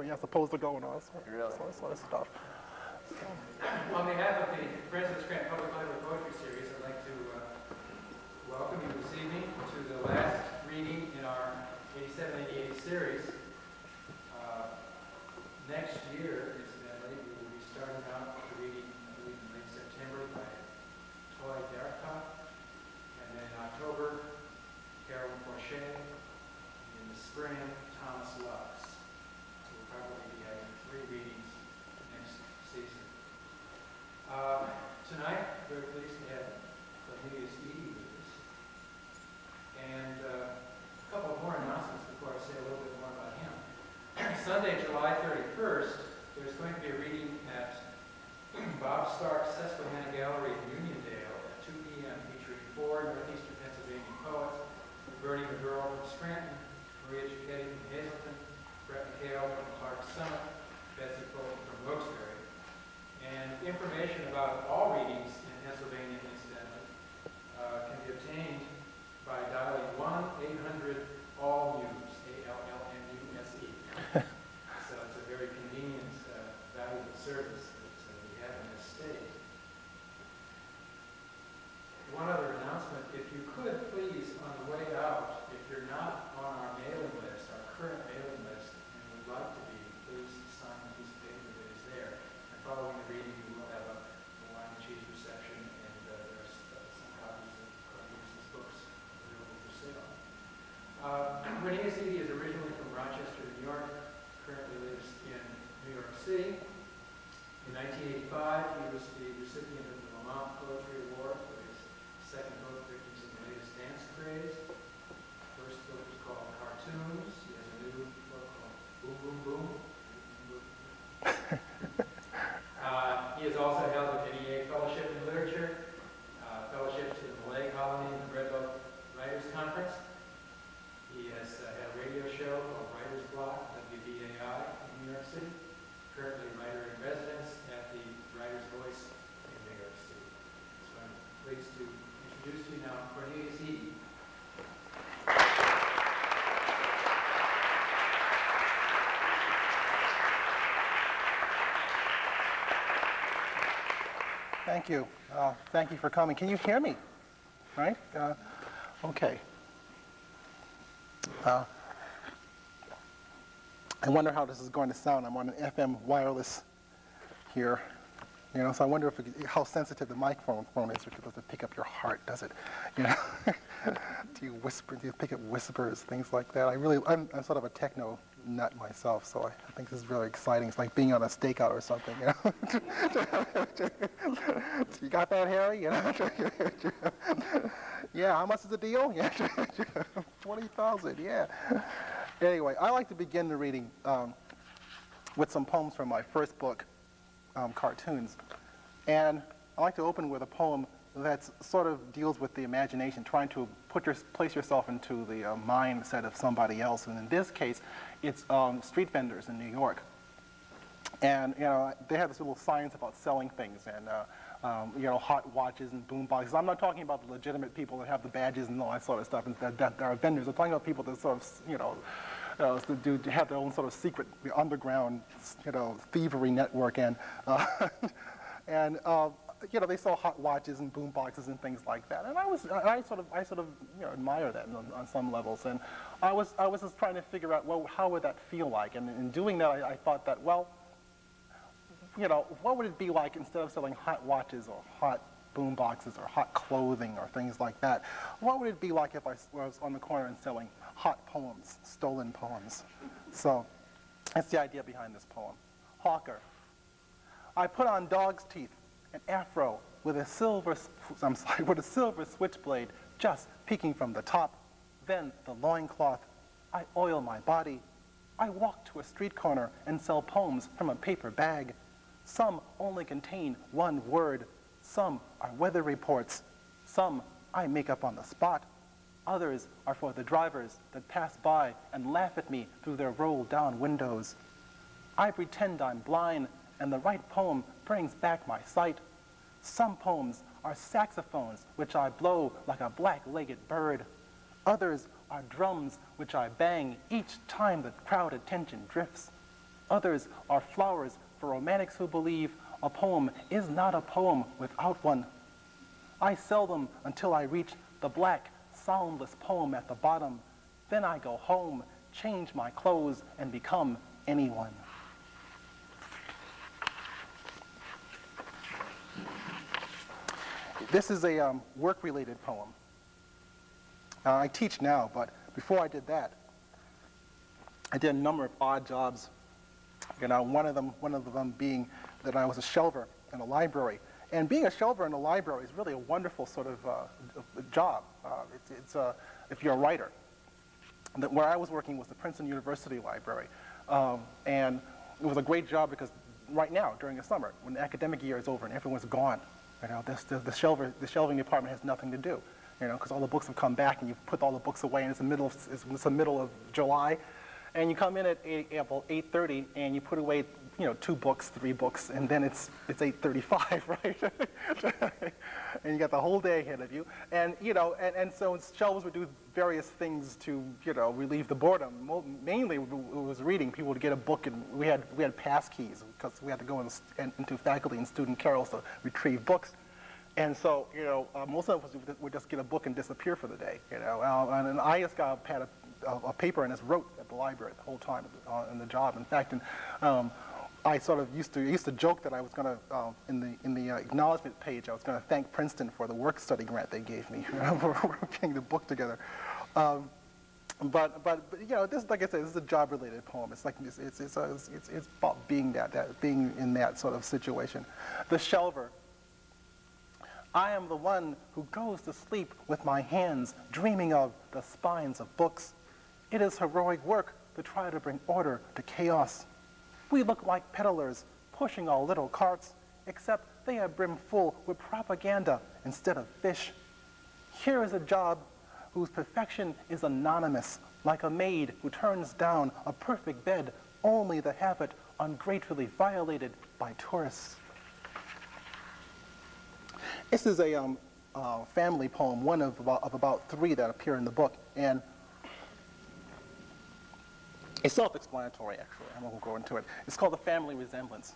where you're supposed to go and all sort of stuff. On behalf of the Friends of the Scranton Public Library Poetry Series, I'd like to welcome you this evening to the last reading in our 87-88 series. Next year, incidentally, we will be starting out the reading, I believe, in late September by Toy Darkop, and then in October, Carolyn Porcher, in the spring, Thomas Lux. So we'll probably be having 3 readings next season. Tonight, we're pleased to have Cornelius Eady with us. And a couple more announcements before I say a little bit more about him. Sunday, July 31st, there's going to be a reading at Bob Stark's Susquehanna Gallery in Uniondale at 2 p.m. featuring 4 Northeastern Pennsylvania poets: Bertie McGurl from Scranton, Maria Giacchetti from Hazleton, Brett McHale from Clark Summit, Betsy Fulton from Wilkes-Barre. And information about all readings in Pennsylvania, incidentally, can be obtained by dialing 1-800-ALL-NEWS, A-L-L-N-U-S-E. So it's a very convenient, valuable service that we have in this state. One other announcement: if you could please, on the way out, if you're not on our mailing list, our current mailing list, and would like to be, please sign the piece of paper that is there. And following the reading, we will have a wine and cheese reception, and there are some copies of Cornelius' books available for sale. Cornelius Eady is originally from Rochester, New York, currently lives in New York City. In 1985, he was the recipient of the Lamont Poetry Award for his second book, Victims of the Latest Dance Craze. First book was called Cartoons. He has a new book called Boom Boom Boom. He has also held a NEA Fellowship in Literature, Fellowship to the Ballet Colony and the Red Book Writers Conference. He has had a radio show called Writer's Block, WBAI, in New York City. Currently writer in residence at the Writer's Voice in New York City. So I'm pleased to introduce to you now Cornelius Eady. Thank you. Thank you for coming. Can you hear me? Right? Okay. I wonder how this is going to sound. I'm on an FM wireless here, you know. So I wonder if how sensitive the microphone is. Does it pick up your heart? Does it, you know? Do you whisper? Do you pick up whispers? Things like that. I'm sort of a techno nut myself, so I think this is really exciting. It's like being on a stakeout or something, you know. You got that, Harry? You know? Yeah. How much is the deal? Yeah. 20,000. Yeah. Anyway, I like to begin the reading with some poems from my first book, Cartoons. And I like to open with a poem that sort of deals with the imagination, trying to place yourself into the mindset of somebody else. And in this case, it's street vendors in New York. And, you know, they have this little science about selling things and, you know, hot watches and boom boxes. I'm not talking about the legitimate people that have the badges and all that sort of stuff and that are vendors. I'm talking about people that sort of, you know, have their own sort of secret underground, you know, thievery network. And, you know, they sell hot watches and boom boxes and things like that. And I sort of you know, admire that on some levels. And I was just trying to figure out, well, how would that feel like? And in doing that, I thought that, well, you know, what would it be like instead of selling hot watches or hot boom boxes or hot clothing or things like that? What would it be like if I was on the corner and selling hot poems, stolen poems? So that's the idea behind this poem. Hawker. I put on dog's teeth, an afro with a silver switchblade just peeking from the top. Then the loincloth. I oil my body. I walk to a street corner and sell poems from a paper bag. Some only contain one word. Some are weather reports. Some I make up on the spot. Others are for the drivers that pass by and laugh at me through their roll-down windows. I pretend I'm blind, and the right poem brings back my sight. Some poems are saxophones, which I blow like a black-legged bird. Others are drums, which I bang each time the crowd attention drifts. Others are flowers for romantics who believe a poem is not a poem without one. I sell them until I reach the black, soundless poem at the bottom. Then I go home, change my clothes, and become anyone. This is a work-related poem. I teach now, but before I did that, I did a number of odd jobs. One of them being that I was a shelver in a library. And being a shelver in a library is really a wonderful sort of job. If you're a writer. Where I was working was the Princeton University Library. And it was a great job because right now, during the summer, when the academic year is over and everyone's gone, the shelving department has nothing to do, because all the books have come back and you put all the books away and it's the middle of July. And you come in at 8:30 and you put away, 2 books, 3 books, and then it's 8:35, right? And you got the whole day ahead of you. And, and so shelves would do various things to, relieve the boredom. Mainly it was reading. People would get a book, and we had pass keys because we had to go into faculty and student carols to retrieve books. And so, most of us would just get a book and disappear for the day, and I just had a paper and just wrote at the library the whole time in the job. In fact, I sort of used to joke that I was going to, in the acknowledgement page, I was going to thank Princeton for the work study grant they gave me for getting the book together. But this, like I said, this is a job-related poem. It's like it's about being being in that sort of situation. The Shelver. I am the one who goes to sleep with my hands dreaming of the spines of books. It is heroic work to try to bring order to chaos. We look like peddlers pushing our little carts, except they are brimful with propaganda instead of fish. Here is a job whose perfection is anonymous, like a maid who turns down a perfect bed only to have it ungratefully violated by tourists. This is a family poem, one of about 3 that appear in the book, and it's self-explanatory, actually. I won't go into it. It's called The Family Resemblance.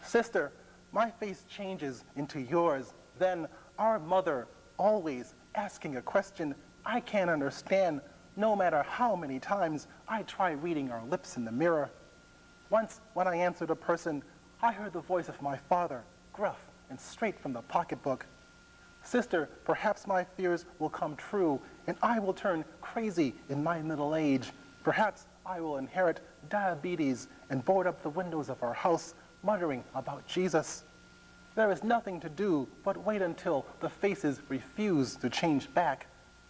Sister, my face changes into yours, then our mother always asking a question I can't understand, no matter how many times I try reading our lips in the mirror. Once, when I answered a person, I heard the voice of my father, gruff and straight from the pocketbook. Sister, perhaps my fears will come true, and I will turn crazy in my middle age. Perhaps I will inherit diabetes and board up the windows of our house, muttering about Jesus. There is nothing to do but wait until the faces refuse to change back.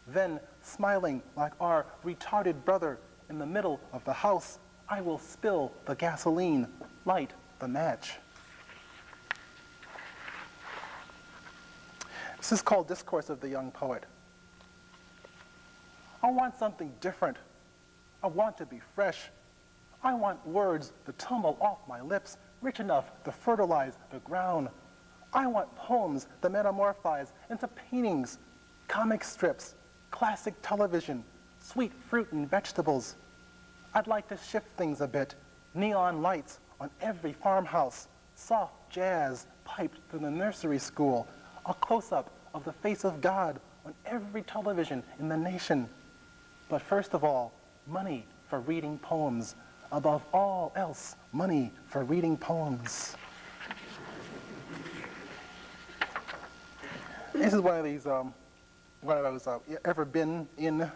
Then, smiling like our retarded brother in the middle of the house, I will spill the gasoline, light the match. This is called Discourse of the Young Poet. I want something different. I want to be fresh. I want words to tumble off my lips, rich enough to fertilize the ground. I want poems that metamorphose into paintings, comic strips, classic television, sweet fruit and vegetables. I'd like to shift things a bit. Neon lights on every farmhouse, soft jazz piped through the nursery school, a close-up of the face of God on every television in the nation. But first of all, money for reading poems. Above all else, money for reading poems. This is one of these, one of those ever been in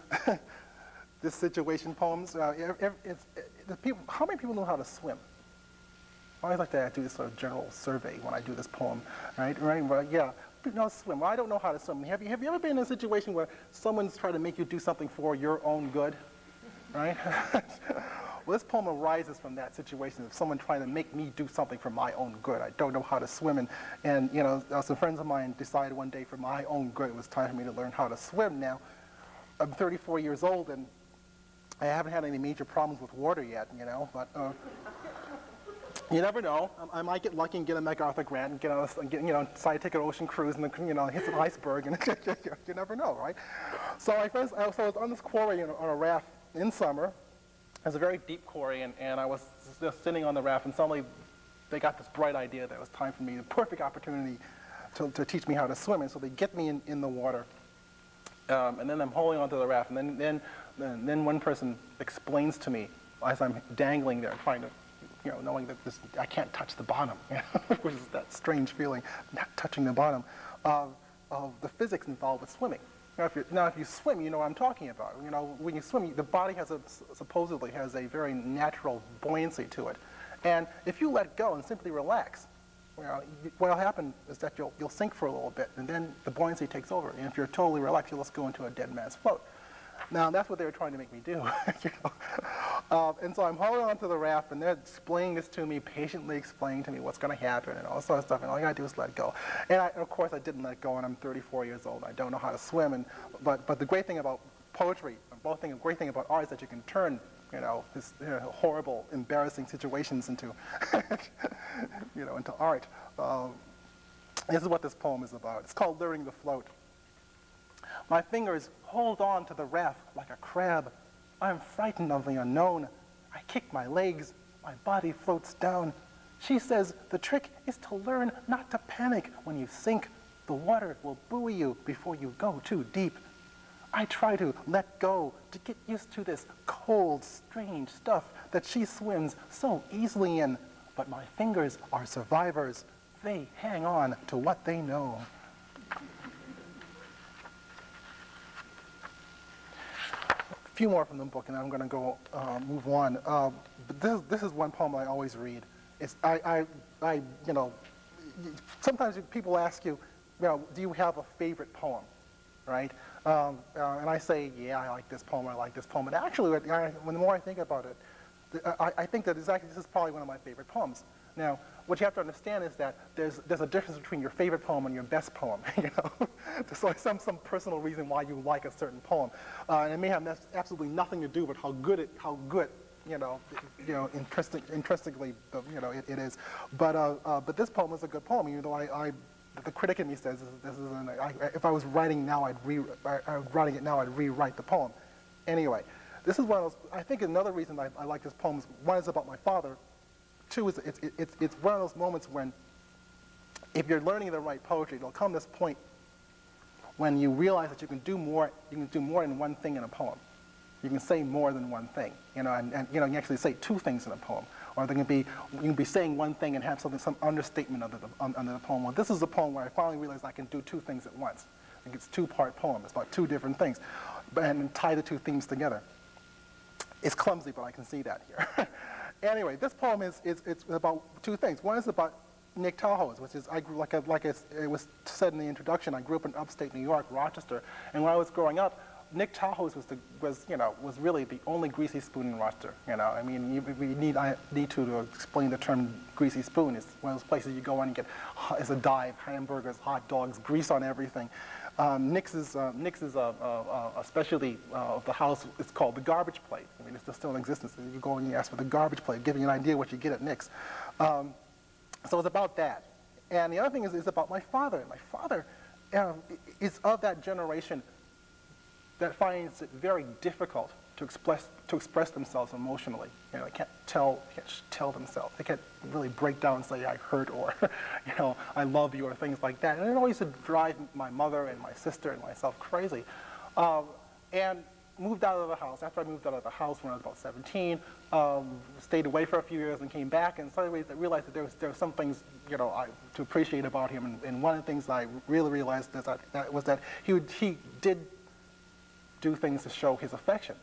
this situation poems. How many people know how to swim? I always like to do this sort of general survey when I do this poem, right? But yeah, no swim. Well, I don't know how to swim. Have you ever been in a situation where someone's trying to make you do something for your own good, right? Well, this poem arises from that situation of someone trying to make me do something for my own good. I don't know how to swim, and you know, some friends of mine decided one day for my own good it was time for me to learn how to swim. Now, I'm 34 years old, and I haven't had any major problems with water yet, you know, but you never know. I might get lucky and get a MacArthur grant and get on a, decide to take an ocean cruise and hit an iceberg, and you never know, right? So I was on this quarry on a raft in summer. It's a very deep quarry, and I was just sitting on the raft, and suddenly they got this bright idea that it was time for me, the perfect opportunity to teach me how to swim. And so they get me in the water, and then I'm holding onto the raft, and then one person explains to me as I'm dangling there, trying to, knowing that I can't touch the bottom, which is that strange feeling, not touching the bottom, of the physics involved with swimming. Now, if you swim, you know what I'm talking about. When you swim, the body supposedly has a very natural buoyancy to it. And if you let go and simply relax, what'll happen is that you'll sink for a little bit, and then the buoyancy takes over. And if you're totally relaxed, you'll just go into a dead man's float. Now, that's what they were trying to make me do. And so I'm holding onto the raft, and they're explaining this to me, patiently explaining to me what's going to happen and all this sort of stuff, and all you got to do is let go. And of course, I didn't let go, and I'm 34 years old. I don't know how to swim. But the great thing about poetry, the great thing about art is that you can turn this horrible, embarrassing situations into, into art. This is what this poem is about. It's called Learning to Float. My fingers hold on to the raft like a crab. I'm frightened of the unknown. I kick my legs. My body floats down. She says the trick is to learn not to panic when you sink. The water will buoy you before you go too deep. I try to let go, to get used to this cold, strange stuff that she swims so easily in. But my fingers are survivors. They hang on to what they know. A few more from the book, and then I'm going to go move on. But this is one poem I always read. Sometimes people ask you, do you have a favorite poem, right? And I say, yeah, I like this poem, I like this poem. But actually, when the more I think about it, I think that this is probably one of my favorite poems. Now, what you have to understand is that there's a difference between your favorite poem and your best poem. There's like some personal reason why you like a certain poem, and it may have absolutely nothing to do with how good intrinsically it is. But this poem is a good poem. Even though the critic in me says this isn't. If I was writing now, I'd rewrite the poem. Anyway, this is one of those. I think another reason I like this poem is, one is about my father. Two is it's one of those moments when, if you're learning the right poetry, there'll come this point when you realize that you can do more than one thing in a poem. You can say more than one thing, and you can actually say two things in a poem, or you can be saying one thing and have some understatement under the poem. Well, this is a poem where I finally realized I can do two things at once. I think it's a two-part poem. It's about two different things, and tie the two themes together. It's clumsy, but I can see that here. Anyway, this poem it's about two things. One is about Nick Tahou's, which is, it was said in the introduction, I grew up in upstate New York, Rochester, and when I was growing up, Nick Tahou's was really the only greasy spoon in Rochester. I mean, I need to explain the term greasy spoon. It's one of those places you go in and get, it's a dive, hamburgers, hot dogs, grease on everything. Nick's is a specialty of the house. It's called the garbage plate. I mean, it's still in existence. You go and you ask for the garbage plate, giving you an idea what you get at Nick's. So it's about that. And the other thing is about my father. My father is of that generation that finds it very difficult to express themselves emotionally. They can't tell themselves. They can't really break down and say, I hurt, or, I love you, or things like that. And it always used to drive my mother and my sister and myself crazy. And moved out of the house. After I moved out of the house when I was about 17, stayed away for a few years and came back, and suddenly I realized that there were some things, to appreciate about him. And one of the things I really realized was that he did do things to show his affection.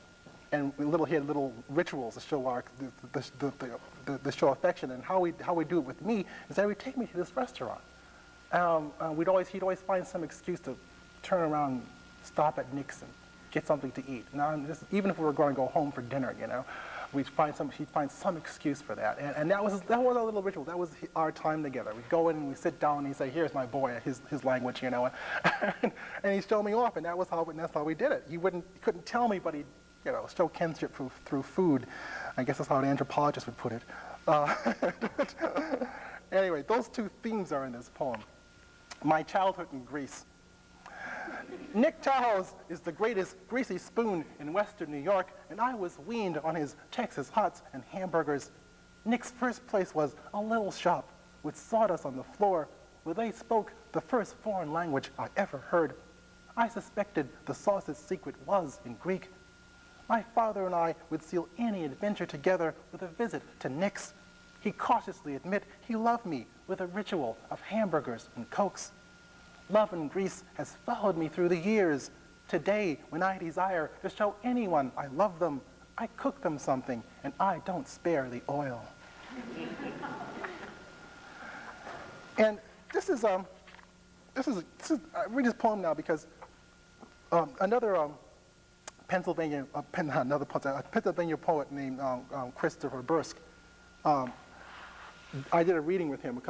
And he had little rituals to show the show affection. And how we do it with me is that he would take me to this restaurant. He'd always find some excuse to turn around, stop at Nick's and get something to eat. Now, even if we were going to go home for dinner, he'd find some excuse for that. And that was our little ritual. That was our time together. We'd go in and we'd sit down and he'd say, here's my boy, his language, and he'd show me off, and that's how we did it. He couldn't tell me, but he'd show kinship through food. I guess that's how an anthropologist would put it. Anyway, those two themes are in this poem. My childhood in Greece. Nick Tahoe's is the greatest greasy spoon in Western New York, and I was weaned on his Texas hots and hamburgers. Nick's first place was a little shop with sawdust on the floor where they spoke the first foreign language I ever heard. I suspected the sauce's secret was in Greek. My father and I would seal any adventure together with a visit to Nick's. He cautiously admit he loved me with a ritual of hamburgers and Cokes. Love and grease has followed me through the years. Today, when I desire to show anyone I love them, I cook them something, and I don't spare the oil. And this is I read this poem now because another Pennsylvania poet named Christopher Bursk. I did a reading with him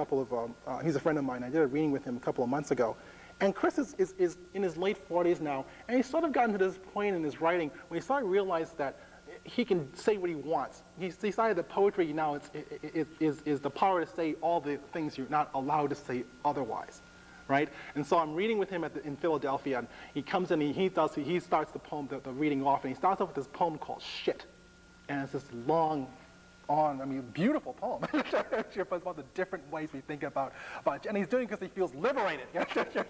he's a friend of mine. I did a reading with him a couple of months ago. And Chris is in his late 40s now, and he's sort of gotten to this point in his writing when he started to realize that he can say what he wants. He's decided that poetry now is the power to say all the things you're not allowed to say otherwise, right? And so I'm reading with him in Philadelphia, and he comes in and he starts the poem, the reading off, and he starts off with this poem called Shit. And it's this long, beautiful poem. It's about the different ways we think about and he's doing it because he feels liberated,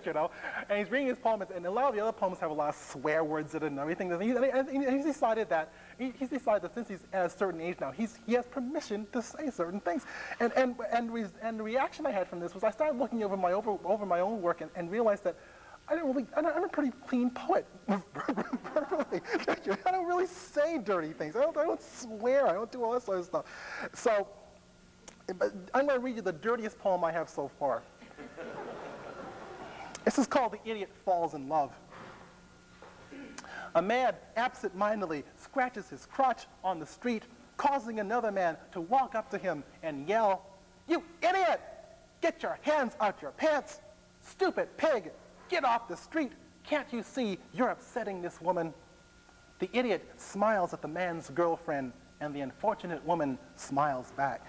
you know. And he's reading his poem, and a lot of the other poems have a lot of swear words in it and everything. And he's decided that since he's at a certain age now, he has permission to say certain things. And the reaction I had from this was I started looking over my own work and realized that I'm a pretty clean poet. I don't really say dirty things. I don't swear. I don't do all that sort of stuff. So I'm going to read you the dirtiest poem I have so far. This is called The Idiot Falls in Love. A man absent-mindedly scratches his crotch on the street, causing another man to walk up to him and yell, "You idiot! Get your hands out your pants! Stupid pig! Get off the street! Can't you see you're upsetting this woman?" The idiot smiles at the man's girlfriend, and the unfortunate woman smiles back.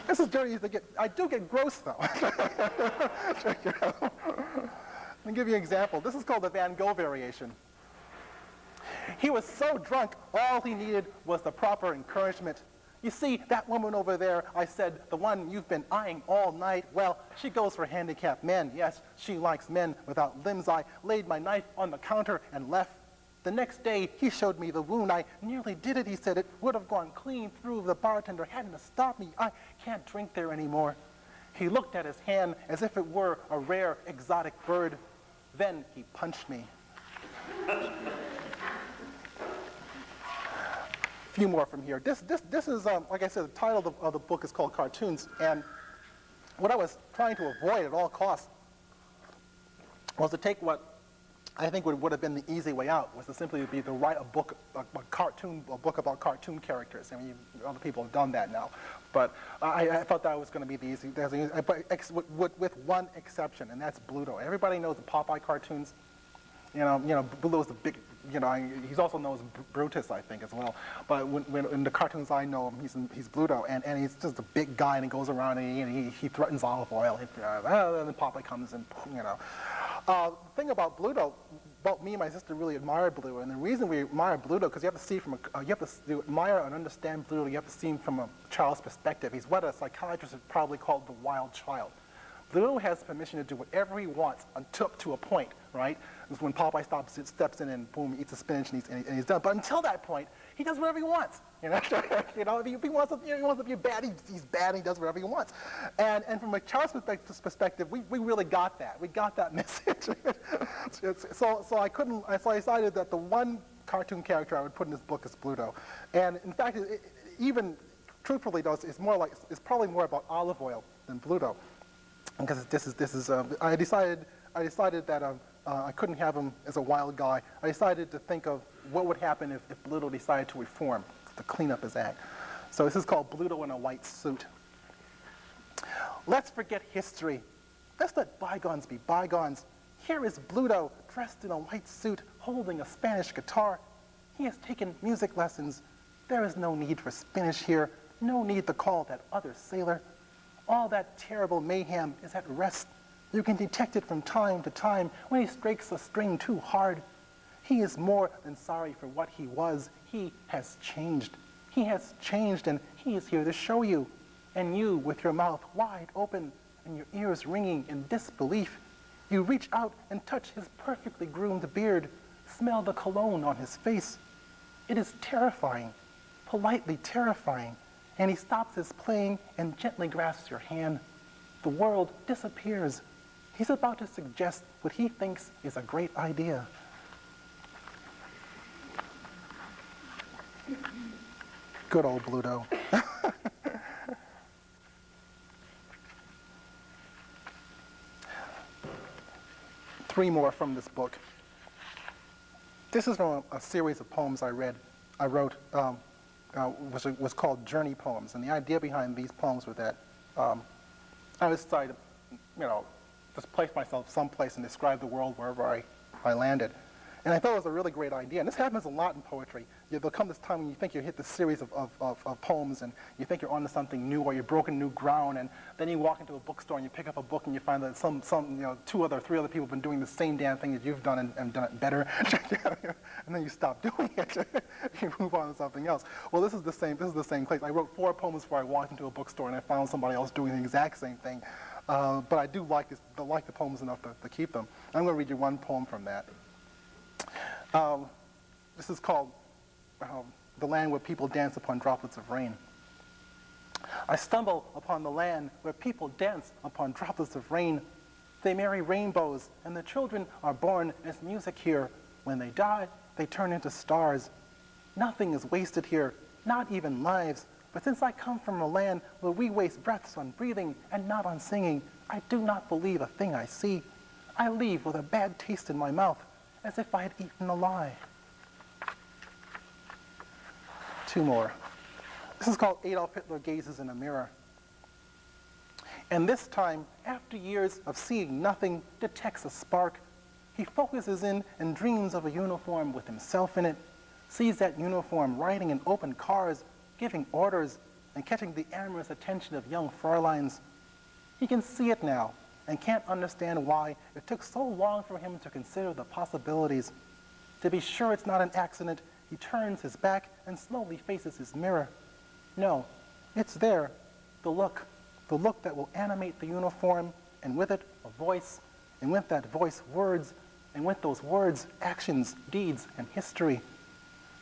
This is dirty as they get. I do get gross, though. Let me give you an example. This is called the Van Gogh variation. He was so drunk, all he needed was the proper encouragement. "You see, that woman over there," I said, "the one you've been eyeing all night, well, she goes for handicapped men. Yes, she likes men without limbs. I laid my knife on the counter and left. The next day, he showed me the wound. I nearly did it," he said. "It would have gone clean through. The bartender hadn't to stop me. I can't drink there anymore." He looked at his hand as if it were a rare exotic bird. Then he punched me. Few more from here. This is, like I said, the title of the book is called Cartoons, and what I was trying to avoid at all costs was to take what I think would have been the easy way out, was to simply to write a book about cartoon characters. I mean, other people have done that now, but I thought that was going to be the easy, with one exception, and that's Bluto. Everybody knows the Popeye cartoons. You know, Bluto's the big. He's also known as Brutus, I think, as well. But when in the cartoons I know him, he's Bluto, and he's just a big guy, and he goes around and he threatens olive oil. And then Popeye comes and, The thing about Bluto, both me and my sister really admire Bluto, and the reason we admire Bluto because you have to see to admire and understand Bluto, you have to see him from a child's perspective. He's what a psychiatrist would probably call the wild child. Bluto has permission to do whatever he wants up to a point, right? It's when Popeye steps in and boom, he eats the spinach and he's done. But until that point, he does whatever he wants. If he wants to be bad, he's bad and he does whatever he wants. And from a child's perspective, we really got that. We got that message. So I decided that the one cartoon character I would put in this book is Bluto. And in fact, even truthfully, though, it's probably more about olive oil than Bluto. Because I decided that I couldn't have him as a wild guy. I decided to think of what would happen if Bluto decided to reform, to clean up his act. So this is called Bluto in a White Suit. Let's forget history. Let's let bygones be bygones. Here is Bluto, dressed in a white suit, holding a Spanish guitar. He has taken music lessons. There is no need for Spanish here. No need to call that other sailor. All that terrible mayhem is at rest. You can detect it from time to time when he strikes a string too hard. He is more than sorry for what he was. He has changed. He has changed, and he is here to show you. And you, with your mouth wide open and your ears ringing in disbelief, you reach out and touch his perfectly groomed beard, smell the cologne on his face. It is terrifying, politely terrifying, and he stops his playing and gently grasps your hand. The world disappears. He's about to suggest what he thinks is a great idea. Good old Bluto. Three more from this book. This is from a series of poems I wrote, which was called Journey Poems. And the idea behind these poems was that I decided, just place myself someplace and describe the world wherever I landed. And I thought it was a really great idea. And this happens a lot in poetry. There'll come this time when you think you hit this series of poems and you think you're onto something new or you've broken new ground, and then you walk into a bookstore and you pick up a book and you find that three other people have been doing the same damn thing that you've done and done it better. And then you stop doing it. You move on to something else. Well, this is the same case. I wrote 4 poems before I walked into a bookstore and I found somebody else doing the exact same thing. But I do like the poems enough to keep them. I'm going to read you one poem from that. This is called The Land Where People Dance Upon Droplets of Rain. I stumble upon the land where people dance upon droplets of rain. They marry rainbows, and the children are born as music here. When they die, they turn into stars. Nothing is wasted here, not even lives. But since I come from a land where we waste breaths on breathing and not on singing, I do not believe a thing I see. I leave with a bad taste in my mouth, as if I had eaten a lie. 2 more. This is called Adolf Hitler Gazes in a Mirror. And this time, after years of seeing nothing, detects a spark. He focuses in and dreams of a uniform with himself in it, sees that uniform riding in open cars, giving orders, and catching the amorous attention of young Fräuleins. He can see it now, and can't understand why it took so long for him to consider the possibilities. To be sure it's not an accident, he turns his back and slowly faces his mirror. No, it's there, the look that will animate the uniform, and with it a voice, and with that voice words, and with those words actions, deeds, and history.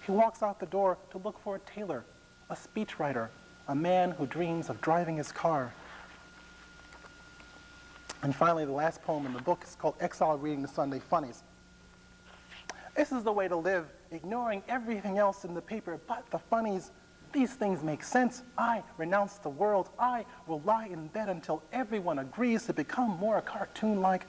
He walks out the door to look for a tailor, a speechwriter, a man who dreams of driving his car. And finally, the last poem in the book is called Exile Reading the Sunday Funnies. This is the way to live, ignoring everything else in the paper but the funnies. These things make sense. I renounce the world. I will lie in bed until everyone agrees to become more cartoon-like.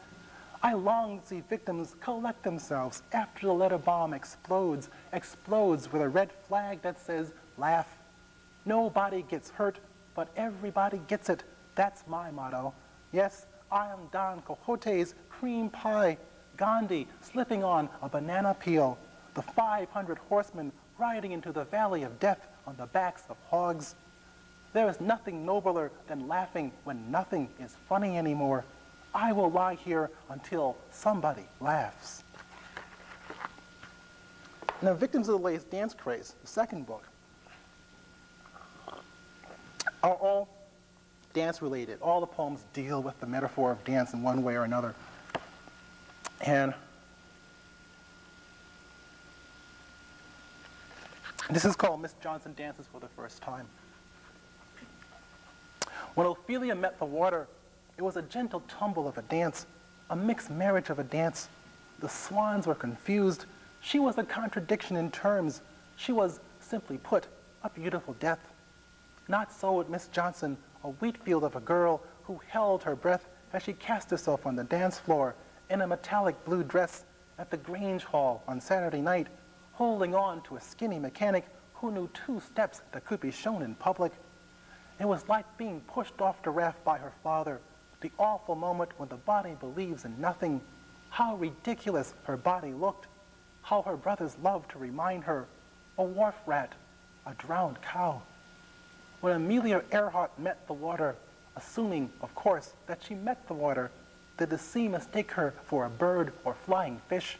I long to see victims collect themselves after the letter bomb explodes with a red flag that says, laugh. Nobody gets hurt, but everybody gets it. That's my motto. Yes, I am Don Quixote's cream pie, Gandhi slipping on a banana peel, the 500 horsemen riding into the valley of death on the backs of hogs. There is nothing nobler than laughing when nothing is funny anymore. I will lie here until somebody laughs. Now, Victims of the Latest Dance Craze, the second book, are all dance-related. All the poems deal with the metaphor of dance in one way or another. And this is called Miss Johnson Dances for the First Time. When Ophelia met the water, it was a gentle tumble of a dance, a mixed marriage of a dance. The swans were confused. She was a contradiction in terms. She was, simply put, a beautiful death. Not so with Miss Johnson, a wheat field of a girl who held her breath as she cast herself on the dance floor in a metallic blue dress at the Grange Hall on Saturday night, holding on to a skinny mechanic who knew 2 steps that could be shown in public. It was like being pushed off the raft by her father, the awful moment when the body believes in nothing. How ridiculous her body looked, how her brothers loved to remind her, a wharf rat, a drowned cow. when Amelia Earhart met the water, assuming, of course, that she met the water, did the sea mistake her for a bird or flying fish?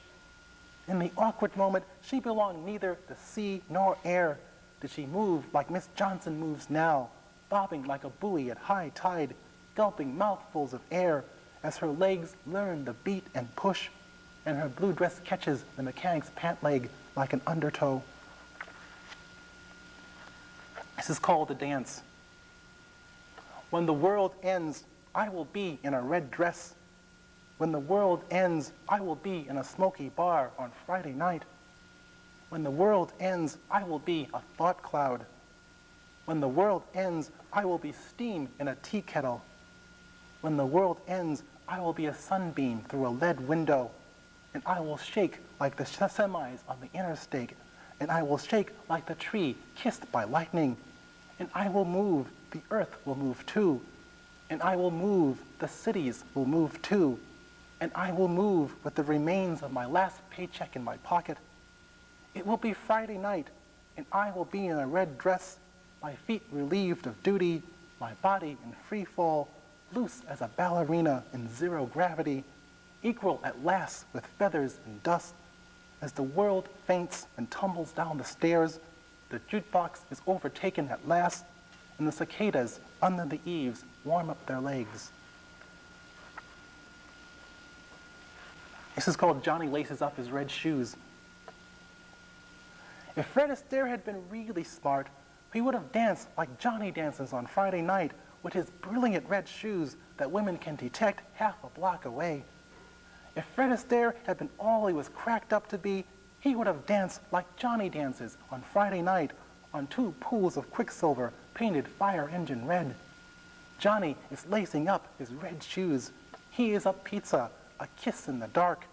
In the awkward moment, she belonged neither to sea nor air. Did she move like Miss Johnson moves now, bobbing like a buoy at high tide, gulping mouthfuls of air as her legs learn the beat and push, and her blue dress catches the mechanic's pant leg like an undertow? This is called a dance. When the world ends, I will be in a red dress. When the world ends, I will be in a smoky bar on Friday night. When the world ends, I will be a thought cloud. When the world ends, I will be steam in a tea kettle. When the world ends, I will be a sunbeam through a lead window, and I will shake like the semis on the interstate, and I will shake like the tree kissed by lightning, and I will move, the earth will move too, and I will move, the cities will move too, and I will move with the remains of my last paycheck in my pocket. It will be Friday night, and I will be in a red dress, my feet relieved of duty, my body in free fall, loose as a ballerina in zero gravity, equal at last with feathers and dust. As the world faints and tumbles down the stairs, the jukebox is overtaken at last, and the cicadas under the eaves warm up their legs. This is called Johnny Laces Up His Red Shoes. If Fred Astaire had been really smart, he would have danced like Johnny dances on Friday night with his brilliant red shoes that women can detect half a block away. If Fred Astaire had been all he was cracked up to be, he would have danced like Johnny dances on Friday night on 2 pools of quicksilver painted fire engine red. Johnny is lacing up his red shoes. He is a pizza, a kiss in the dark,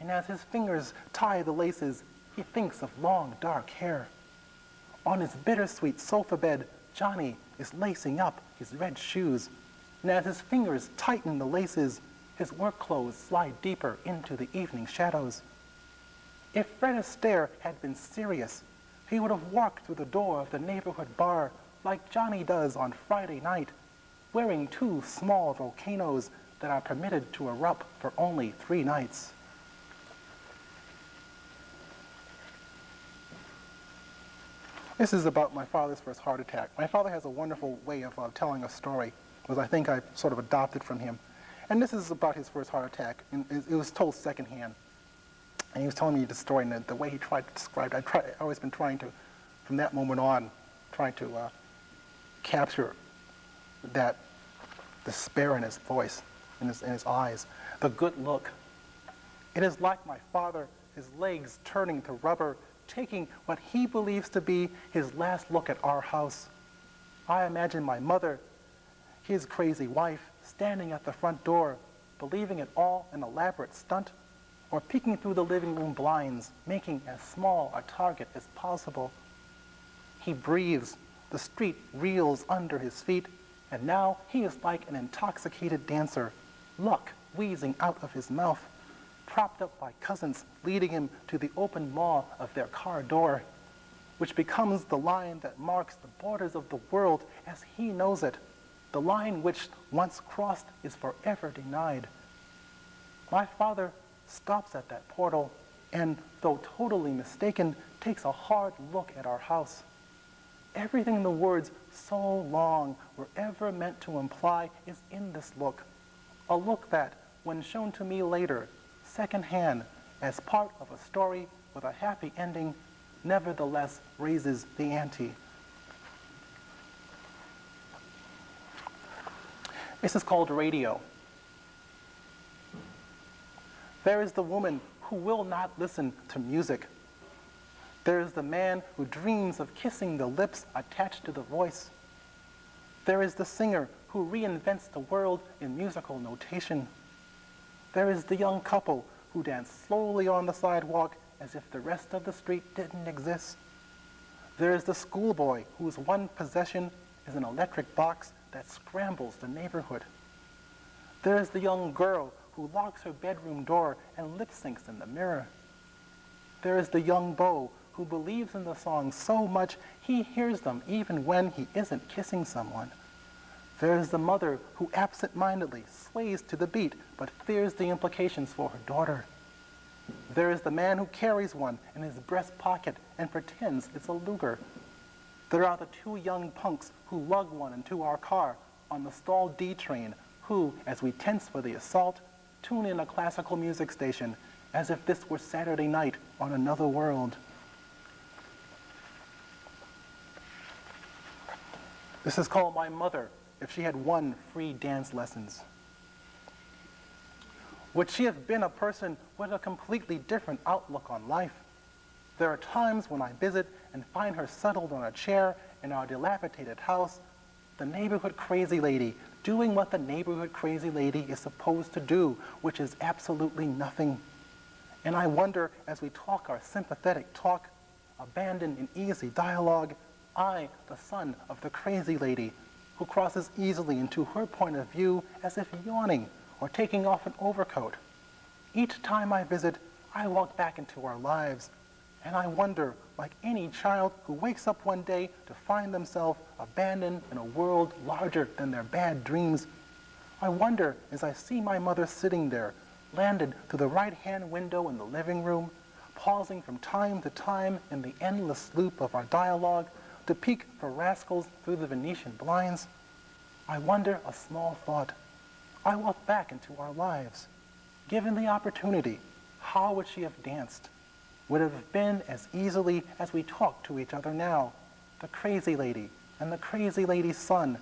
and as his fingers tie the laces, he thinks of long dark hair. On his bittersweet sofa bed, Johnny is lacing up his red shoes, and as his fingers tighten the laces, his work clothes slide deeper into the evening shadows. If Fred Astaire had been serious, he would have walked through the door of the neighborhood bar like Johnny does on Friday night, wearing 2 small volcanoes that are permitted to erupt for only 3 nights. This is about my father's first heart attack. My father has a wonderful way of telling a story, which I think I sort of adopted from him. And this is about his first heart attack. And it was told secondhand. And he was telling me the story, and the way he tried to describe it, I've always been trying to, from that moment on, trying to capture that despair in his voice, in his eyes, the good look. It is like my father, his legs turning to rubber, taking what he believes to be his last look at our house. I imagine my mother, his crazy wife, standing at the front door, believing it all an elaborate stunt, or peeking through the living room blinds, making as small a target as possible. He breathes, the street reels under his feet, and now he is like an intoxicated dancer, luck wheezing out of his mouth, propped up by cousins leading him to the open maw of their car door, which becomes the line that marks the borders of the world as he knows it, the line which, once crossed, is forever denied. My father stops at that portal and, though totally mistaken, takes a hard look at our house. Everything the words "so long" were ever meant to imply is in this look, a look that, when shown to me later, secondhand, as part of a story with a happy ending, nevertheless raises the ante. This is called radio. There is the woman who will not listen to music. There is the man who dreams of kissing the lips attached to the voice. There is the singer who reinvents the world in musical notation. There is the young couple who dance slowly on the sidewalk as if the rest of the street didn't exist. There is the schoolboy whose one possession is an electric box that scrambles the neighborhood. There is the young girl who locks her bedroom door and lip syncs in the mirror. There is the young beau who believes in the songs so much he hears them even when he isn't kissing someone. There is the mother who absent-mindedly sways to the beat but fears the implications for her daughter. There is the man who carries one in his breast pocket and pretends it's a Luger. There are the two young punks who lug one into our car on the stalled D train who, as we tense for the assault, tune in a classical music station as if this were Saturday night on another world. This is called My Mother If She Had Won Free Dance Lessons. Would she have been a person with a completely different outlook on life? There are times when I visit and find her settled on a chair in our dilapidated house, the neighborhood crazy lady, doing what the neighborhood crazy lady is supposed to do, which is absolutely nothing. And I wonder, as we talk our sympathetic talk, abandoned in easy dialogue, I, the son of the crazy lady, who crosses easily into her point of view as if yawning or taking off an overcoat. Each time I visit, I walk back into our lives, and I wonder, like any child who wakes up one day to find themselves abandoned in a world larger than their bad dreams, I wonder, as I see my mother sitting there, landed through the right-hand window in the living room, pausing from time to time in the endless loop of our dialogue to peek for rascals through the Venetian blinds, I wonder a small thought. I walk back into our lives. Given the opportunity, how would she have danced? Would it have been as easily as we talk to each other now, the crazy lady and the crazy lady's son,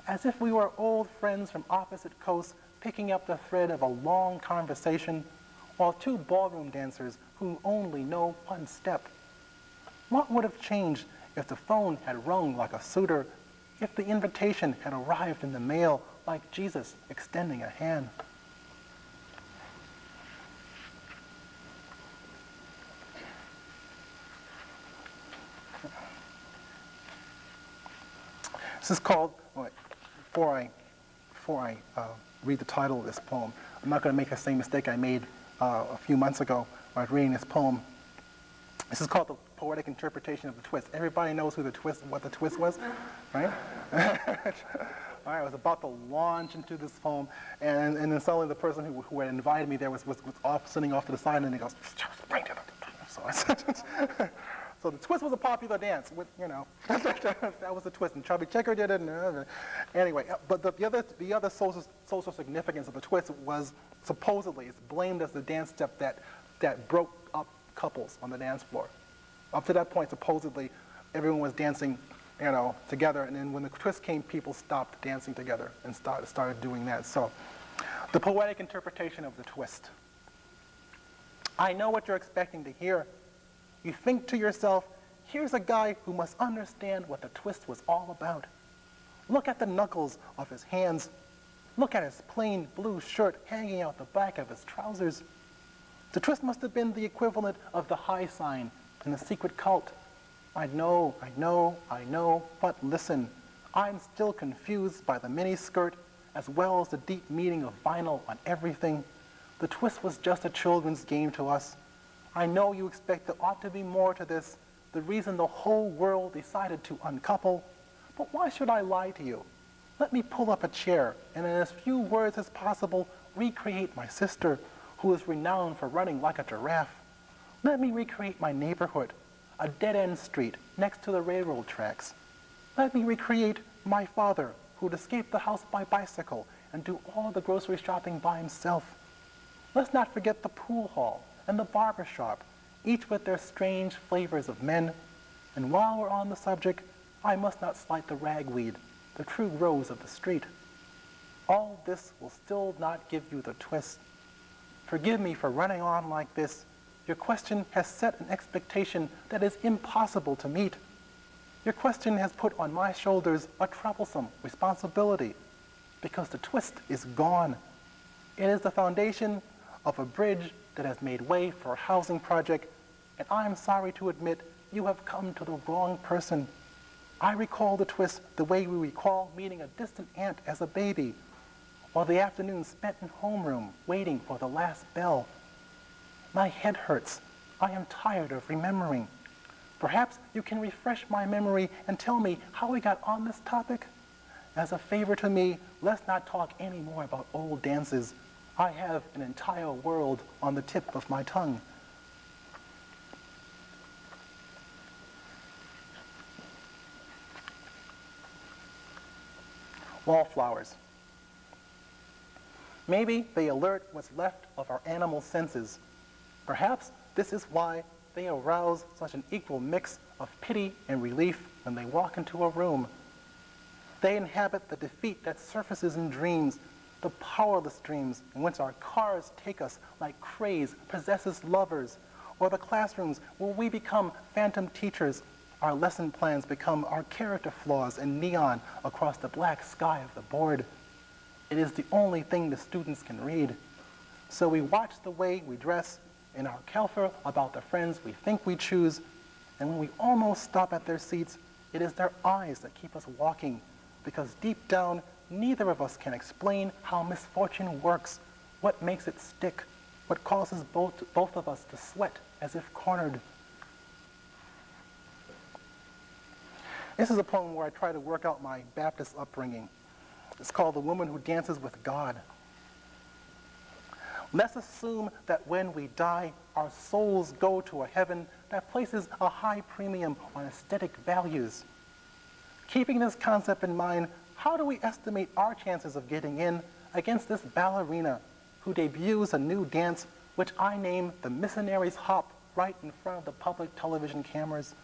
as if we were old friends from opposite coasts picking up the thread of a long conversation, while two ballroom dancers who only know one step? What would have changed if the phone had rung like a suitor, if the invitation had arrived in the mail like Jesus extending a hand? This is called, before I read the title of this poem, I'm not going to make the same mistake I made a few months ago when I was reading this poem. This is called The Poetic Interpretation of the Twist. Everybody knows what the twist was, right? All right, I was about to launch into this poem, and then suddenly the person who had invited me there was sitting off to the side, and he goes, bring it up. So the twist was a popular dance, that was the twist, and Chubby Checker did it. Anyway, but the other social significance of the twist was supposedly it's blamed as the dance step that broke up couples on the dance floor. Up to that point, supposedly, everyone was dancing, together, and then when the twist came, people stopped dancing together and started doing that. So, the poetic interpretation of the twist. I know what you're expecting to hear. You think to yourself, here's a guy who must understand what the twist was all about. Look at the knuckles of his hands. Look at his plain blue shirt hanging out the back of his trousers. The twist must have been the equivalent of the high sign in the secret cult. I know, but listen, I'm still confused by the mini skirt as well as the deep meaning of vinyl on everything. The twist was just a children's game to us. I know you expect there ought to be more to this, the reason the whole world decided to uncouple, but why should I lie to you? Let me pull up a chair and in as few words as possible recreate my sister, who is renowned for running like a giraffe. Let me recreate my neighborhood, a dead-end street next to the railroad tracks. Let me recreate my father, who'd escape the house by bicycle and do all the grocery shopping by himself. Let's not forget the pool hall and the barber shop, each with their strange flavors of men. And while we're on the subject, I must not slight the ragweed, the true rose of the street. All this will still not give you the twist. Forgive me for running on like this. Your question has set an expectation that is impossible to meet. Your question has put on my shoulders a troublesome responsibility, because the twist is gone. It is the foundation of a bridge that has made way for a housing project, and I am sorry to admit you have come to the wrong person. I recall the twist the way we recall meeting a distant aunt as a baby, or the afternoon spent in homeroom waiting for the last bell. My head hurts. I am tired of remembering. Perhaps you can refresh my memory and tell me how we got on this topic? As a favor to me, let's not talk any more about old dances. I have an entire world on the tip of my tongue. Wallflowers. Maybe they alert what's left of our animal senses. Perhaps this is why they arouse such an equal mix of pity and relief when they walk into a room. They inhabit the defeat that surfaces in dreams, the powerless dreams in which our cars take us like crazed, possessed lovers, or the classrooms where we become phantom teachers. Our lesson plans become our character flaws in neon across the black sky of the board. It is the only thing the students can read. So we watch the way we dress in our kelfer about the friends we think we choose, and when we almost stop at their seats, it is their eyes that keep us walking, because deep down, neither of us can explain how misfortune works, what makes it stick, what causes both of us to sweat as if cornered. This is a poem where I try to work out my Baptist upbringing. It's called The Woman Who Dances with God. Let's assume that when we die, our souls go to a heaven that places a high premium on aesthetic values. Keeping this concept in mind, how do we estimate our chances of getting in against this ballerina who debuts a new dance which I name the Missionary's Hop right in front of the public television cameras?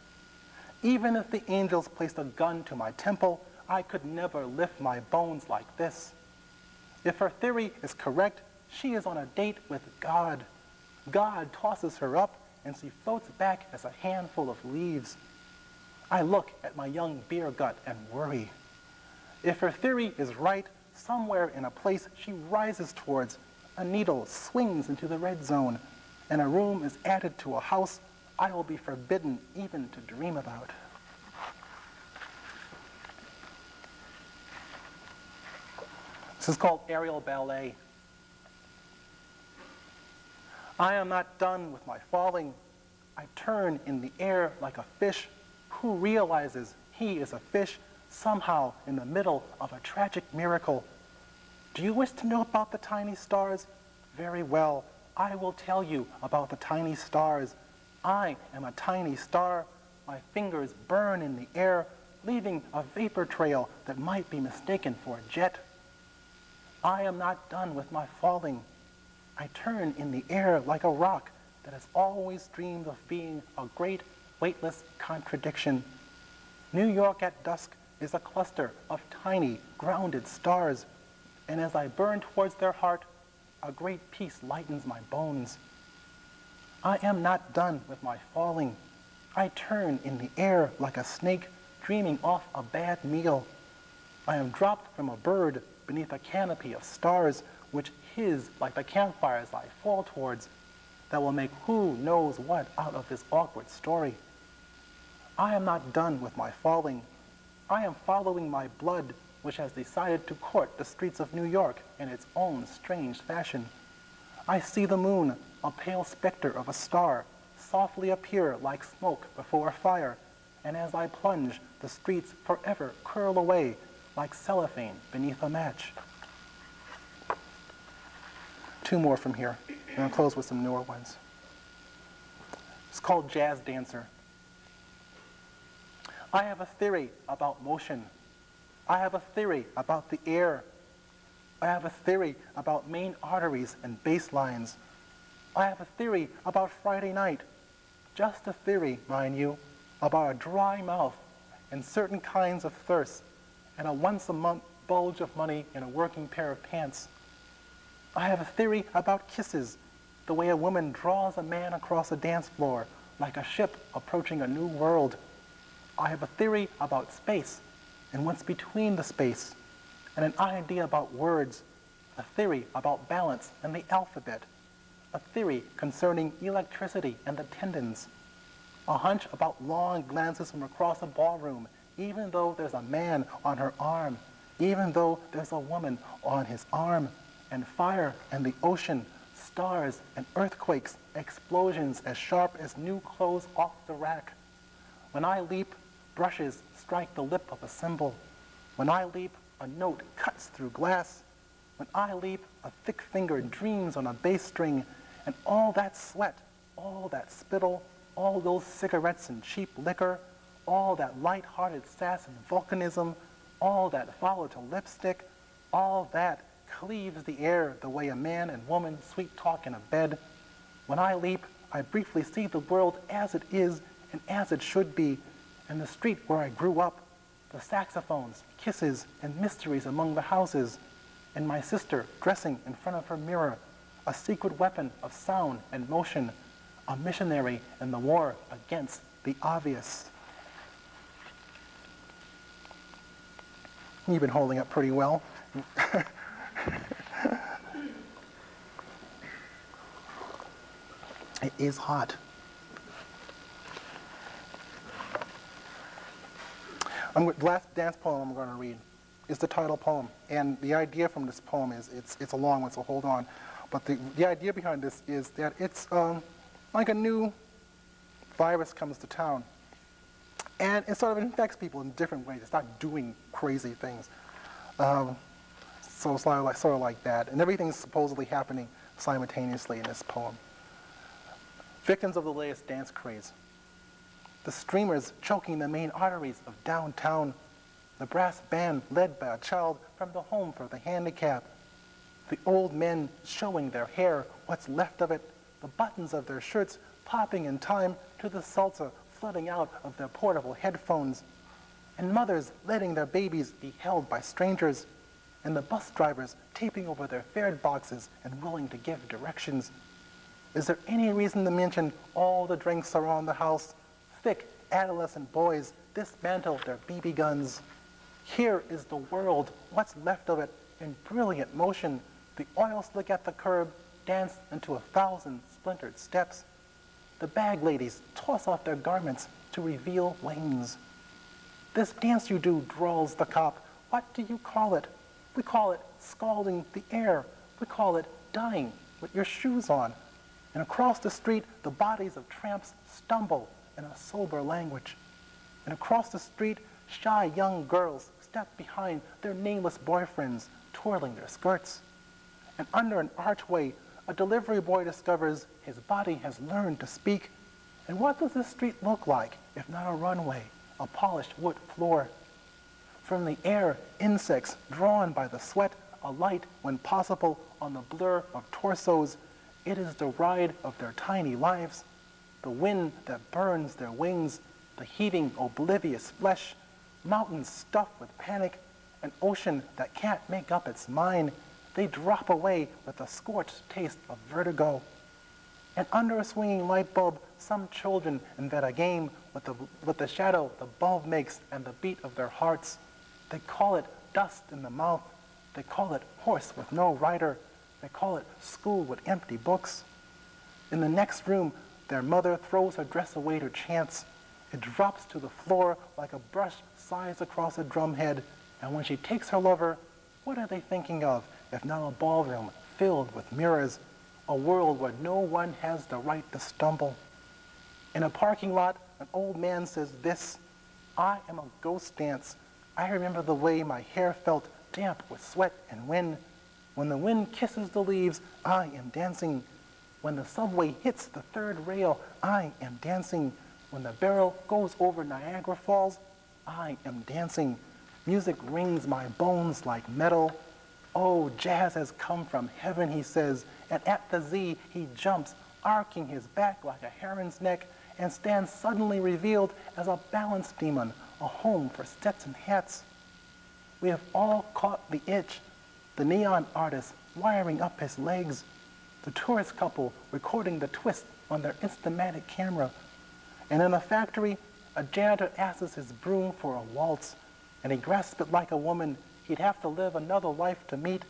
Even if the angels placed a gun to my temple, I could never lift my bones like this. If her theory is correct, she is on a date with God. God tosses her up and she floats back as a handful of leaves. I look at my young beer gut and worry. If her theory is right, somewhere in a place she rises towards, a needle swings into the red zone, and a room is added to a house I will be forbidden even to dream about. This is called aerial ballet. I am not done with my falling. I turn in the air like a fish who realizes he is a fish somehow in the middle of a tragic miracle. Do you wish to know about the tiny stars? Very well, I will tell you about the tiny stars. I am a tiny star. My fingers burn in the air, leaving a vapor trail that might be mistaken for a jet. I am not done with my falling. I turn in the air like a rock that has always dreamed of being a great, weightless contradiction. New York at dusk is a cluster of tiny, grounded stars, and as I burn towards their heart, a great peace lightens my bones. I am not done with my falling. I turn in the air like a snake dreaming off a bad meal. I am dropped from a bird beneath a canopy of stars which hiss like the campfires I fall towards that will make who knows what out of this awkward story. I am not done with my falling. I am following my blood, which has decided to court the streets of New York in its own strange fashion. I see the moon, a pale specter of a star, softly appear like smoke before a fire, and as I plunge, the streets forever curl away like cellophane beneath a match. Two more from here, and I'll close with some newer ones. It's called Jazz Dancer. I have a theory about motion. I have a theory about the air. I have a theory about main arteries and bass lines. I have a theory about Friday night. Just a theory, mind you, about a dry mouth and certain kinds of thirst and a once-a-month bulge of money in a working pair of pants. I have a theory about kisses, the way a woman draws a man across a dance floor like a ship approaching a new world. I have a theory about space and what's between the space, and an idea about words, a theory about balance and the alphabet, a theory concerning electricity and the tendons, a hunch about long glances from across a ballroom, even though there's a man on her arm, even though there's a woman on his arm, and fire and the ocean, stars and earthquakes, explosions as sharp as new clothes off the rack. When I leap, brushes strike the lip of a cymbal. When I leap, a note cuts through glass. When I leap, a thick finger dreams on a bass string, and all that sweat, all that spittle, all those cigarettes and cheap liquor, all that light-hearted sass and volcanism, all that volatile lipstick, all that cleaves the air the way a man and woman sweet talk in a bed. When I leap, I briefly see the world as it is and as it should be, and the street where I grew up, the saxophones, kisses, and mysteries among the houses, and my sister dressing in front of her mirror, a secret weapon of sound and motion, a missionary in the war against the obvious. You've been holding up pretty well. It is hot. The last dance poem I'm going to read is the title poem. And the idea from this poem is, it's a long one, so hold on. But the idea behind this is that it's like a new virus comes to town. And it sort of infects people in different ways. It's not doing crazy things. So it's sort of like that. And everything's supposedly happening simultaneously in this poem. Victims of the latest dance craze. The streamers choking the main arteries of downtown. The brass band led by a child from the home for the handicapped. The old men showing their hair, what's left of it, the buttons of their shirts popping in time to the salsa flooding out of their portable headphones. And mothers letting their babies be held by strangers. And the bus drivers taping over their fare boxes and willing to give directions. Is there any reason to mention all the drinks around the house? Thick adolescent boys dismantle their BB guns. Here is the world, what's left of it, in brilliant motion. The oil slick at the curb dance into 1,000 splintered steps. The bag ladies toss off their garments to reveal wings. This dance you do, drawls the cop. What do you call it? We call it scalding the air. We call it dying with your shoes on. And across the street, the bodies of tramps stumble in a sober language. And across the street, shy young girls step behind their nameless boyfriends, twirling their skirts. And under an archway, a delivery boy discovers his body has learned to speak. And what does this street look like if not a runway, a polished wood floor? From the air, insects drawn by the sweat, alight when possible on the blur of torsos. It is the ride of their tiny lives, the wind that burns their wings, the heaving, oblivious flesh, mountains stuffed with panic, an ocean that can't make up its mind. They drop away with a scorched taste of vertigo. And under a swinging light bulb, some children invent a game with the shadow the bulb makes and the beat of their hearts. They call it dust in the mouth. They call it horse with no rider. They call it school with empty books. In the next room, their mother throws her dress away to chance. It drops to the floor like a brush sighs across a drumhead. And when she takes her lover, what are they thinking of if not a ballroom filled with mirrors, a world where no one has the right to stumble? In a parking lot, an old man says this, I am a ghost dance. I remember the way my hair felt damp with sweat and wind. When the wind kisses the leaves, I am dancing. When the subway hits the third rail, I am dancing. When the barrel goes over Niagara Falls, I am dancing. Music rings my bones like metal. Oh, jazz has come from heaven, he says, and at the Z he jumps, arcing his back like a heron's neck, and stands suddenly revealed as a balance demon, a home for Stetson hats. We have all caught the itch, the neon artist wiring up his legs, the tourist couple recording the twist on their Instamatic camera, and in a factory, a janitor asks his broom for a waltz, and he grasps it like a woman he'd have to live another life to meet,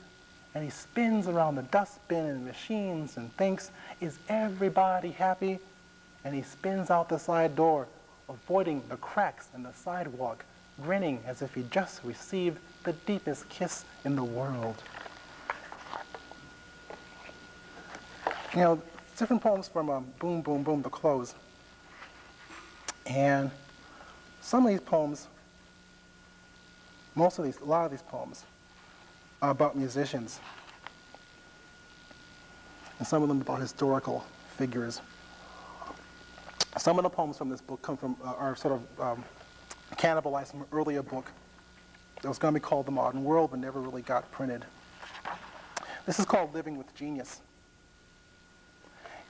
and he spins around the dustbin and machines and thinks, is everybody happy? And he spins out the side door, avoiding the cracks in the sidewalk, grinning as if he just received the deepest kiss in the world. You know, different poems from Boom, Boom, Boom to close. And Some of these poems, a lot of these poems are about musicians, and some of them about historical figures. Some of the poems from this book are sort of cannibalized from an earlier book that was going to be called The Modern World, but never really got printed. This is called Living with Genius.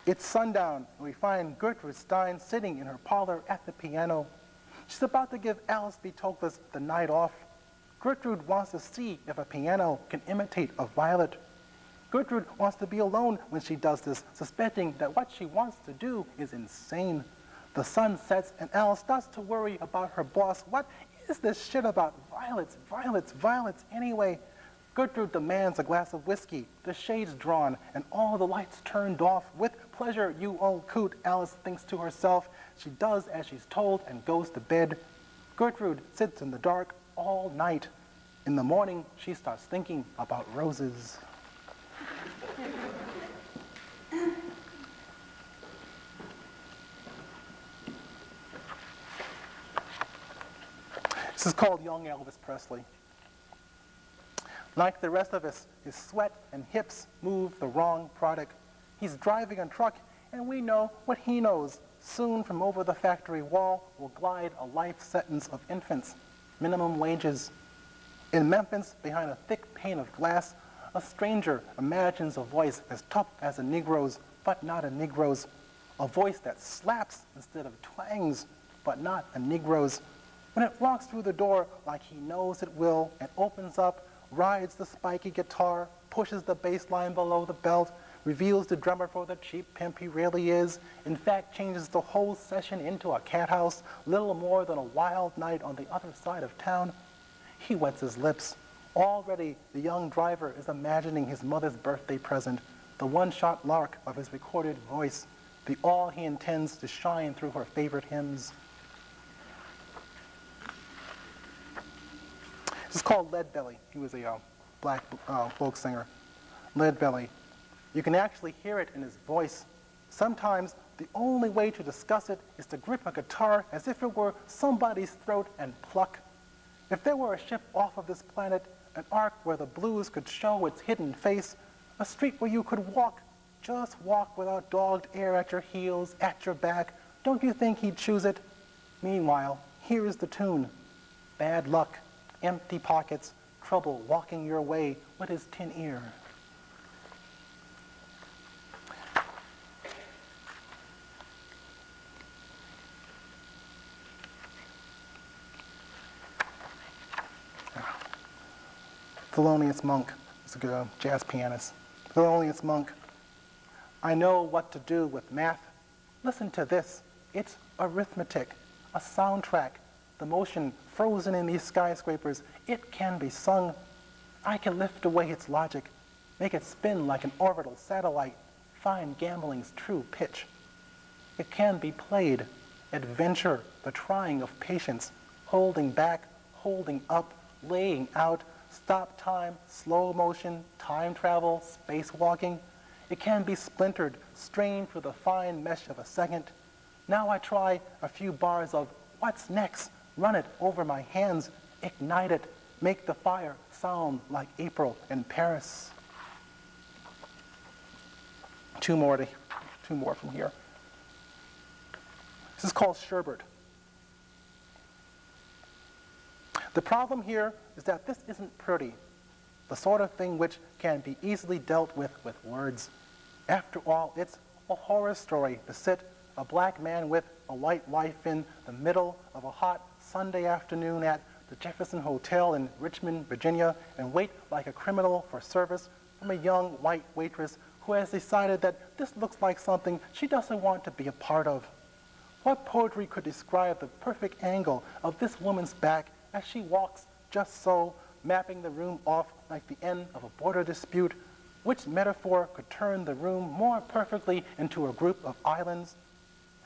It's sundown, and we find Gertrude Stein sitting in her parlor at the piano. She's about to give Alice B. Toklas the night off. Gertrude wants to see if a piano can imitate a violet. Gertrude wants to be alone when she does this, suspecting that what she wants to do is insane. The sun sets, and Alice starts to worry about her boss. What is this shit about violets, violets, violets anyway? Gertrude demands a glass of whiskey, the shades drawn, and all the lights turned off. With pleasure, you old coot, Alice thinks to herself. She does as she's told and goes to bed. Gertrude sits in the dark all night. In the morning, she starts thinking about roses. This is called Young Elvis Presley. Like the rest of us, his sweat and hips move the wrong product. He's driving a truck, and we know what he knows. Soon from over the factory wall will glide a life sentence of infants, minimum wages. In Memphis, behind a thick pane of glass, a stranger imagines a voice as tough as a Negro's, but not a Negro's. A voice that slaps instead of twangs, but not a Negro's. When it walks through the door like he knows it will and opens up, rides the spiky guitar, pushes the bass line below the belt, reveals the drummer for the cheap pimp he really is, in fact changes the whole session into a cat house, little more than a wild night on the other side of town. He wets his lips. Already the young driver is imagining his mother's birthday present, the one-shot lark of his recorded voice, the all he intends to shine through her favorite hymns. This is called Leadbelly. He was a black folk singer. Leadbelly. You can actually hear it in his voice. Sometimes the only way to discuss it is to grip a guitar as if it were somebody's throat and pluck. If there were a ship off of this planet, an ark where the blues could show its hidden face, a street where you could walk, just walk without dogged air at your heels, at your back, don't you think he'd choose it? Meanwhile, here is the tune. Bad luck, empty pockets, trouble walking your way with his tin ear. Thelonious Monk is a good jazz pianist. Thelonious Monk. I know what to do with math. Listen to this. It's arithmetic, a soundtrack. The motion frozen in these skyscrapers, it can be sung. I can lift away its logic, make it spin like an orbital satellite, find gambling's true pitch. It can be played, adventure, the trying of patience, holding back, holding up, laying out, stop time, slow motion, time travel, spacewalking. It can be splintered, strained through the fine mesh of a second. Now I try a few bars of what's next, run it over my hands, ignite it, make the fire sound like April in Paris. Two more from here. This is called Sherbert. The problem here is that this isn't pretty, the sort of thing which can be easily dealt with words. After all, it's a horror story to sit a black man with a white wife in the middle of a hot Sunday afternoon at the Jefferson Hotel in Richmond, Virginia, and wait like a criminal for service from a young white waitress who has decided that this looks like something she doesn't want to be a part of. What poetry could describe the perfect angle of this woman's back as she walks just so, mapping the room off like the end of a border dispute? Which metaphor could turn the room more perfectly into a group of islands?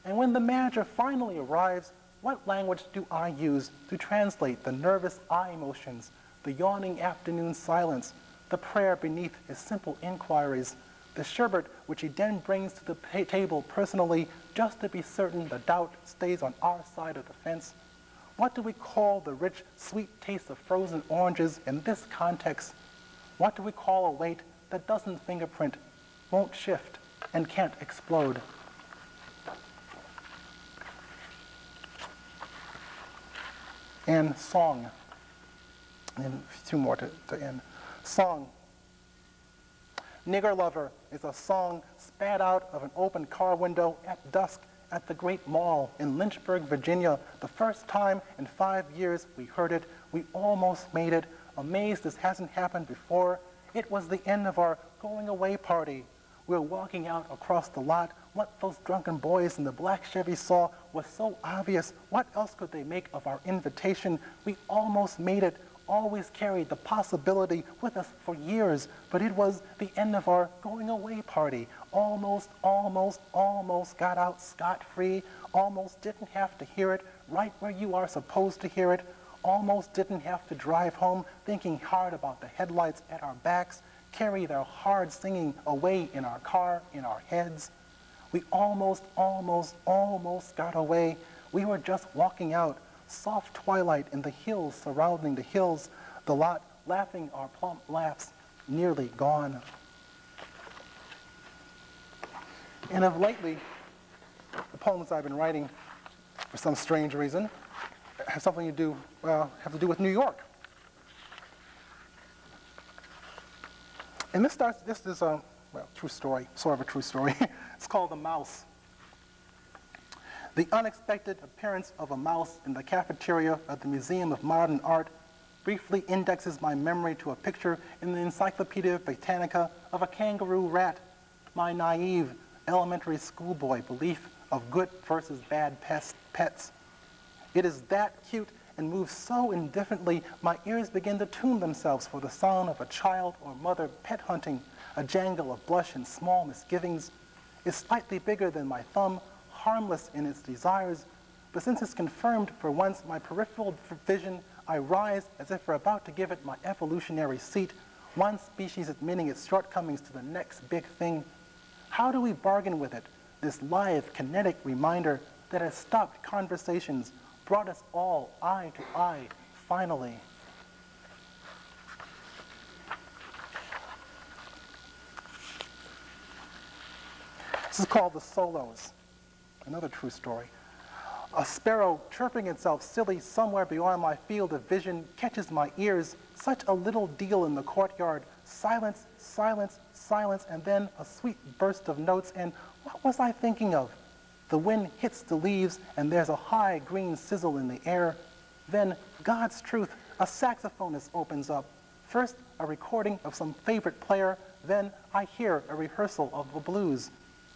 And when the manager finally arrives, what language do I use to translate the nervous eye motions, the yawning afternoon silence, the prayer beneath his simple inquiries, the sherbet which he then brings to the table personally just to be certain the doubt stays on our side of the fence? What do we call the rich, sweet taste of frozen oranges in this context? What do we call a weight that doesn't fingerprint, won't shift, and can't explode? And song. And two more to end. Song. Nigger Lover is a song spat out of an open car window at dusk at the Great Mall in Lynchburg, Virginia. The first time in 5 years we heard it, we almost made it. Amazed this hasn't happened before. It was the end of our going away party. We were walking out across the lot. What those drunken boys in the black Chevy saw was so obvious. What else could they make of our invitation? We almost made it. Always carried the possibility with us for years, but it was the end of our going away party. Almost got out scot-free. Almost didn't have to hear it right where you are supposed to hear it. Almost didn't have to drive home thinking hard about the headlights at our backs, carry their hard singing away in our car, in our heads. We almost got away. We were just walking out. Soft twilight in the hills surrounding the hills, the lot laughing our plump laughs, nearly gone. And of lately, the poems I've been writing, for some strange reason, have something to do, with New York. And this is a, true story, sort of a true story. It's called The Mouse. The unexpected appearance of a mouse in the cafeteria of the Museum of Modern Art briefly indexes my memory to a picture in the Encyclopedia Britannica of a kangaroo rat, my naive elementary schoolboy belief of good versus bad pets. It is that cute and moves so indifferently, my ears begin to tune themselves for the sound of a child or mother pet hunting, a jangle of blush and small misgivings. It's slightly bigger than my thumb, harmless in its desires, but since it's confirmed for once my peripheral vision, I rise as if we're about to give it my evolutionary seat, one species admitting its shortcomings to the next big thing. How do we bargain with it, this lithe, kinetic reminder that has stopped conversations, brought us all eye to eye, finally? This is called The Solos. Another true story. A sparrow chirping itself silly somewhere beyond my field of vision catches my ears. Such a little deal in the courtyard. Silence, silence, silence, and then a sweet burst of notes. And what was I thinking of? The wind hits the leaves, and there's a high green sizzle in the air. Then, God's truth, a saxophonist opens up. First, a recording of some favorite player. Then, I hear a rehearsal of the blues.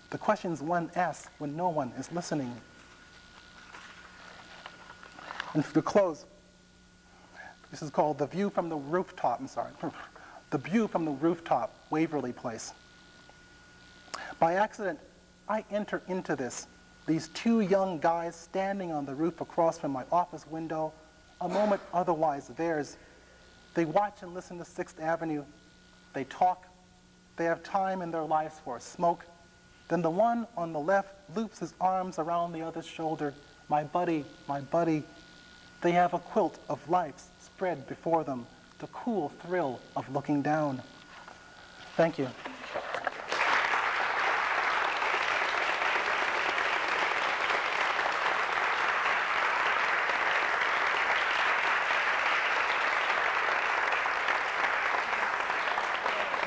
The questions one asks when no one is listening. And to close, this is called The View from the Rooftop, The View from the Rooftop, Waverly Place. By accident, I enter into this. These two young guys standing on the roof across from my office window, a moment otherwise theirs. They watch and listen to 6th Avenue. They talk. They have time in their lives for a smoke. Then the one on the left loops his arms around the other's shoulder. My buddy, my buddy. They have a quilt of life spread before them, the cool thrill of looking down. Thank you.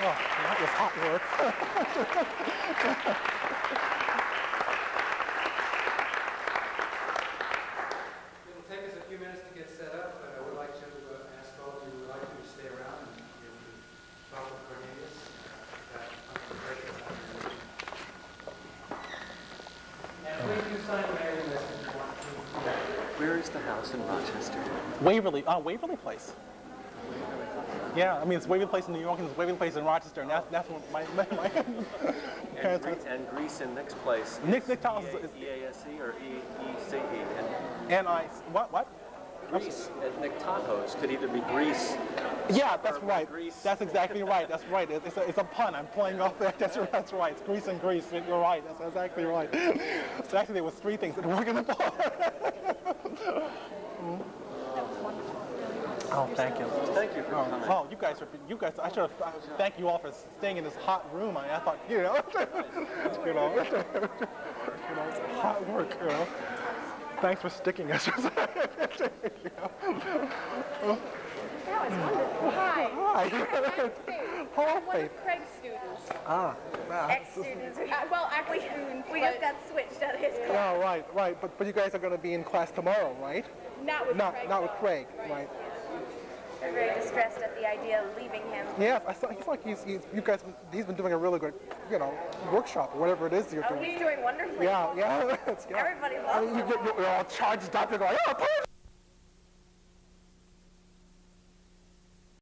Oh, that was hot work. It'll take us a few minutes to get set up, but I would like to ask all of you who would like to stay around and be able to talk with Cornelius. And please do sign the mailing list if you want to. Where is the house in Rochester? Waverly Place. Yeah, I mean, it's Waverly Place in New York and it's Waverly Place in Rochester, and that's what my parents were. And Greece in next place. Nick Thomas is E-A-S-E or E-E-C-E? N-I, what? Grease at Nick Tahoe's could either be grease. Yeah, that's right. Grease. That's exactly right. That's right. It's a pun. I'm playing off that. That's right. It's grease and grease. You're right. That's exactly right. So actually, there was 3 things that were in the bar. Oh, thank you. Thank you for coming. Oh, you guys. I should have thank you all for staying in this hot room. I thought, you know, it's hot work. You know. Thanks for sticking us. That was wonderful. Hi. Hi. Hello, One Faith. of Craig's students. Ah. Ex-students. Well, actually, we just got switched out of his class. Yeah, right. But you guys are going to be in class tomorrow, right? Not with Craig. Not with Craig, right? They're very distressed at the idea of leaving him. Yes, I saw. He's like he's been doing a really good, workshop or whatever it is you're Oh, doing. he's doing wonderfully. Yeah. It's good. Everybody loves him. You're all charged up. You're going, oh,